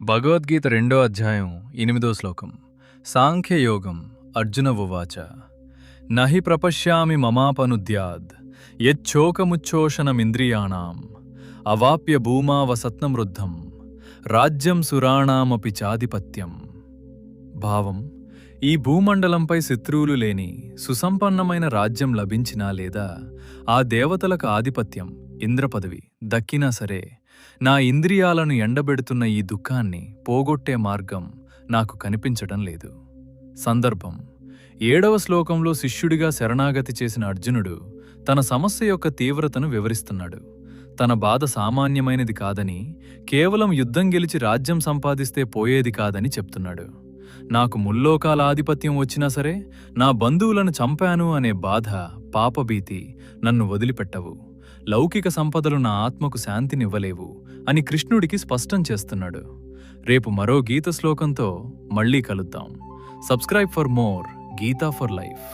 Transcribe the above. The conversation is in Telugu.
భగవద్గీత 2వ అధ్యాయం 8వ శ్లోకం. సాంఖ్యయోగం. అర్జున ఉవాచ నహి ప్రపశ్యామి మమాపనుద్యాద్ యచ్చోకముచ్చోషణమింద్రియాణం అవాప్య భూమావసత్నమృద్ధం రాజ్యం సురాణామపి చాధిపత్యం. భావం: ఈ భూమండలంపై శత్రువులు లేని సుసంపన్నమైన రాజ్యం లభించినా లేదా ఆ దేవతలకు ఆధిపత్యం, ఇంద్రపదవి దక్కినా సరే, నా ఇంద్రియాలను ఎండబెడుతున్న ఈ దుఃఖాన్ని పోగొట్టే మార్గం నాకు కనిపించడం లేదు. సందర్భం: 7వ శ్లోకంలో శిష్యుడిగా శరణాగతి చేసిన అర్జునుడు తన సమస్య యొక్క తీవ్రతను వివరిస్తున్నాడు. తన బాధ సామాన్యమైనది కాదని, కేవలం యుద్ధం గెలిచి రాజ్యం సంపాదిస్తే పోయేది కాదని చెప్తున్నాడు. నాకు ముల్లోకాల ఆధిపత్యం వచ్చినా సరే, నా బంధువులను చంపాను అనే బాధ, పాపభీతి నన్ను వదిలిపెట్టవు. లౌకిక సంపదలు నా ఆత్మకు శాంతినివ్వలేవు అని కృష్ణుడికి స్పష్టం చేస్తున్నాడు. రేపు మరో గీత శ్లోకంతో మళ్ళీ కలుద్దాం. Subscribe for more Gita for life.